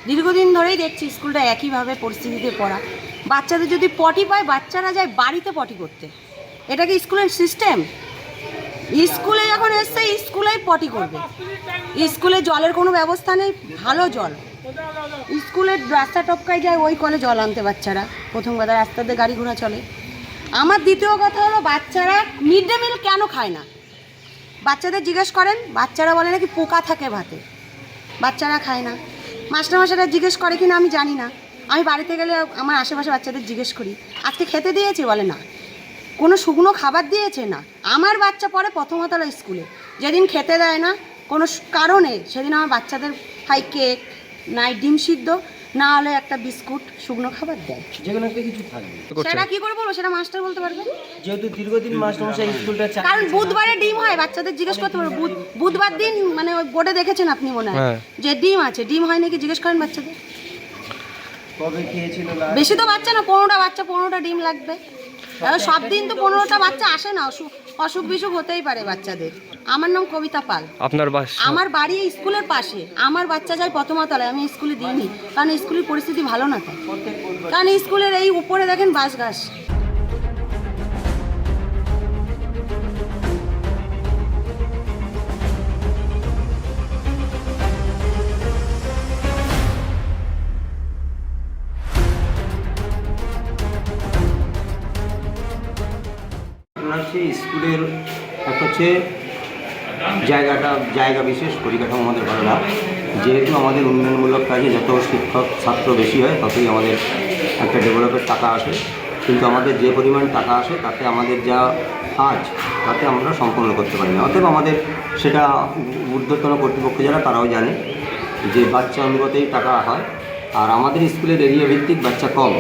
দীর্ঘদিন ধরেই দেখছি স্কুলটা একইভাবে পরিস্থিতিতে পড়া। বাচ্চাদের যদি পটি পায়, বাচ্চারা যায় বাড়িতে পটি করতে। এটা কি স্কুলের সিস্টেম? স্কুলে যখন এসছে স্কুলেই পটি করবে। স্কুলে জলের কোনো ব্যবস্থা নেই, ভালো জল। স্কুলের রাস্তা টপকায় যায়, ওই কলে জল আনতে বাচ্চারা। প্রথম কথা, রাস্তাতে গাড়ি ঘোড়া চলে। আমার দ্বিতীয় কথা হলো, বাচ্চারা মিড ডে মিল কেন খায় না? বাচ্চাদের জিজ্ঞেস করেন, বাচ্চারা বলে নাকি পোকা থাকে ভাতে, বাচ্চারা খায় না। মাস্টারমশাইরা জিজ্ঞেস করে কিনা আমি জানি না। আমি বাড়িতে গেলে আমার আশেপাশে বাচ্চাদের জিজ্ঞেস করি, আজকে খেতে দিয়েছে? বলে না। কোনো শুকনো খাবার দিয়েছে? না। আমার বাচ্চা পড়ে প্রথমতলা স্কুলে, যেদিন খেতে দেয় না কোনো কারণে, সেদিন আমার বাচ্চাদের হয় কেক, নাই ডিম সিদ্ধ, না হলে একটা বিস্কুট, শুকনো খাবার দেয়। যেকোনো একটা কিছু থাকবে। সেটা কি করে বলবো? সেটা মাস্টার বলতে পারবে। যেহেতু দীর্ঘদিন মাস্টারমশাই স্কুলটা কারণ বুধবারে ডিম হয়, বাচ্চাদের জিজ্ঞেস করতে পারবো। বুধবার দিন মানে ওই বোর্ডে দেখেছেন আপনি মনে হয় যে ডিম আছে, ডিম হয় নাকি জিজ্ঞেস করেন বাচ্চাদের। কবে খেয়েছিল? বেশি তো বাচ্চা না, 15টা বাচ্চা, 15টা ডিম লাগবে। সব দিন তো 15টা বাচ্চা আসে না, অসুখ বিসুখ হতেই পারে বাচ্চাদের। আমার নাম কবিতা পাল। আপনার বাসা? আমার বাড়ি স্কুলের পাশে। আমার বাচ্চা যায় প্রথমতলায়, আমি স্কুলে দিইনি, কারণ স্কুলের পরিস্থিতি ভালো না। তাই কারণ স্কুলের এই উপরে দেখেন বাস ঘাস। স্কুলের একটা হচ্ছে জায়গা বিশেষ পরিকাঠামো আমাদের ভালো না। যেহেতু আমাদের উন্নয়নমূলক কাজে যত শিক্ষক ছাত্র বেশি হয় ততই আমাদের একটা ডেভেলপের টাকা আসে, কিন্তু আমাদের যে পরিমাণ টাকা আসে তাতে আমাদের যা কাজ তাতে আমরা সম্পন্ন করতে পারি না। অতএব আমাদের সেটা ঊর্ধ্বতন কর্তৃপক্ষ যারা তারাও জানে যে বাচ্চা অনুপাতেই টাকা হয়। আর আমাদের স্কুলের এরিয়া ভিত্তিক বাচ্চা কম,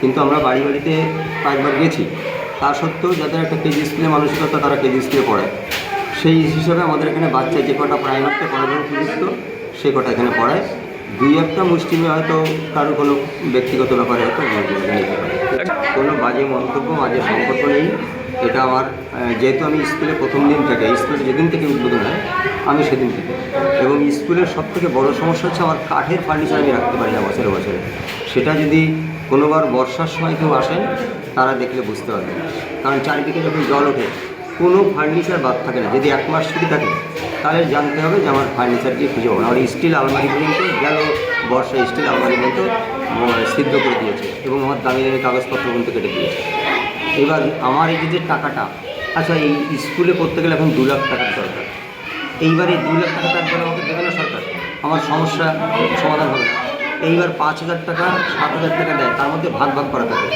কিন্তু আমরা বাড়িতে কয়েকবার গেছি। তা সত্ত্বেও যাদের একটা কেজি স্কুলে মানসিকতা, তারা কেজি স্কুলে পড়ে। সেই হিসাবে আমাদের এখানে বাচ্চা যে কটা প্রাইমারিতে পড়ানোর উপযুক্ত সে কটা এখানে পড়ায়। দুই একটা মুষ্টিমে হয়তো কারো কোনো ব্যক্তিগত ব্যাপারে হয়তো নিতে পারে। কোনো বাজে মন্তব্য, বাজে সম্পর্ক নেই। এটা আমার, যেহেতু আমি স্কুলে প্রথম দিন থেকে, স্কুলে যেদিন থেকে উদ্বোধন হয় আমি সেদিন থেকে, এবং স্কুলের সবথেকে বড় সমস্যা হচ্ছে আমার কাঠের ফার্নিচার আমি রাখতে পারি না বছরে বছরে। সেটা যদি কোনোবার বর্ষার সময় কেউ আসেন তারা দেখলে বুঝতে পারবেন, কারণ চারিদিকে যখন জল ওঠে কোনো ফার্নিচার বাদ থাকে না। যদি 1 মাস ছুটি থাকে তাহলে জানতে হবে যে আমার ফার্নিচার দিয়ে খুঁজে পাবো না। আমার স্টিল আলমারি পর্যন্ত গেল বর্ষায় স্টিল আলমারি পর্যন্ত সিদ্ধ করে দিয়েছে, এবং আমার দামি দামি কাগজপত্র পর্যন্ত কেটে দিয়েছে। এবার আমার এই যে টাকাটা, আচ্ছা এই স্কুলে করতে গেলে এখন 2 লাখ টাকার দরকার। এইবার এই 2 লাখ টাকা একবার আমাকে দেবে না সরকার, আমার সমস্যা সমাধান হবে না। এইবার 5,000 টাকা 7,000 টাকা দেয়, তার মধ্যে ভাগ ভাগ করা থাকে।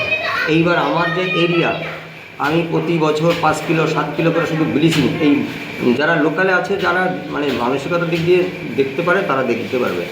এইবার আমার যে এরিয়া, আমি প্রতি বছর 5 কিলো 7 কিলো করে শুধু ব্লিচিং, এই যারা লোকালে আছে, যারা মানে মানসিকতার দিক দিয়ে দেখতে পারে তারা দেখতে পারবে।